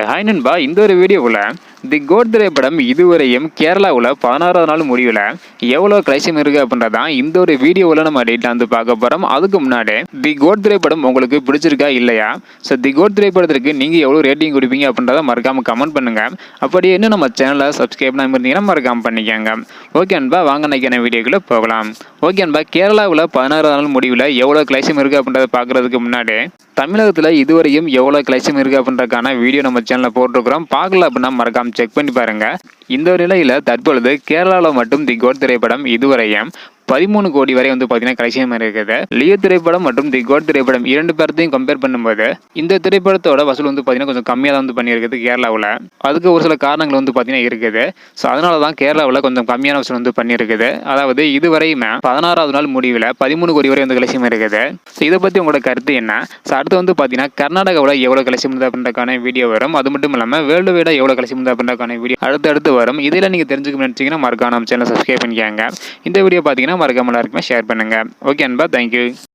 Hi நண்பா, இந்த ஒரு வீடியோவில் தி கோட் திரைப்படம் இதுவரையும் கேரளாவில் 16வது நாள் முடிவில் எவ்வளோ கலெக்ஷன் இருக்குது அப்படின்றதான் இந்த ஒரு வீடியோவில் நம்ம டீட்டெயில் வந்து பார்க்க போகிறோம். அதுக்கு முன்னாடி தி கோட் திரைப்படம் உங்களுக்கு பிடிச்சிருக்கா இல்லையா, ஸோ தி கோட் திரைப்படத்திற்கு நீங்கள் எவ்வளோ ரேட்டிங் கொடுப்பீங்க அப்படின்றத மறக்காமல் கமெண்ட் பண்ணுங்கள். அப்படியே இன்னும் நம்ம சேனலை சப்ஸ்கிரைப் பண்ணாமல் இருந்தீங்கன்னா மறக்காமல் பண்ணிக்கோங்க. ஓகே நண்பா, வாங்க நினைக்கிற வீடியோக்குள்ளே போகலாம். ஓகே நண்பா, கேரளாவில் 16வது நாள் முடிவில் எவ்வளோ கலெக்ஷன் இருக்குது அப்படின்றத பார்க்குறதுக்கு முன்னாடி தமிழகத்தில் இதுவரையும் எவ்வளோ கலெக்ஷன் இருக்குது அப்படின்றக்கான வீடியோ நம்ம சேனலில் போட்டிருக்கிறோம். பார்க்கல அப்படின்னா மறக்காமல் செக் பண்ணி பாருங்கள். இந்த ஒரு நிலையில் தற்பொழுது கேரளாவில் மட்டும் தி கோட் திரைப்படம் இதுவரையும் 13 கோடி வரை வந்து பார்த்தீங்கன்னா கலெக்ஷன் இருக்குது. லியோ திரைப்படம் மற்றும் தி கோட் திரைப்படம் இரண்டு பேர்த்தையும் கம்பேர் பண்ணும்போது இந்த திரைப்படத்தோட வசூல் வந்து பார்த்தீங்கன்னா கொஞ்சம் கம்மியாக தான் வந்து பண்ணியிருக்குது கேரளாவில். அதுக்கு ஒரு சில காரணங்கள் வந்து பார்த்தீங்கன்னா இருக்குது. ஸோ அதனால தான் கேரளாவில் கொஞ்சம் கம்மியான வசூல் வந்து பண்ணியிருக்குது. அதாவது இதுவரையுமே 16வது நாள் முடிவில் 13 கோடி வரை வந்து கலெக்ஷன் இருக்குது. ஸோ இதை பற்றி உங்களோட கருத்து என்ன? ஸோ அடுத்து வந்து பார்த்தீங்கன்னா கர்நாடகாவில் எவ்வளோ கலெக்ஷன் வந்து அப்படின்றக்கான வீடியோ வரும். அது மட்டும் இல்லாமல் வேர்ல்டு வைடாக எவ்வளோ கலெக்ஷன் வந்து அப்படின்றக்கான வீடியோ அடுத்து வரும். இதில் நீங்கள் தெரிஞ்சுக்க நினச்சிங்கன்னா மறக்காம நம்ம சேனலை சப்ஸ்கிரைப் பண்ணிக்காங்க. இந்த வீடியோ பார்த்தீங்கன்னா மறக்காம எல்லாருக்குமே ஷேர் பண்ணுங்க. ஓகே அன்பா, தேங்க்யூ.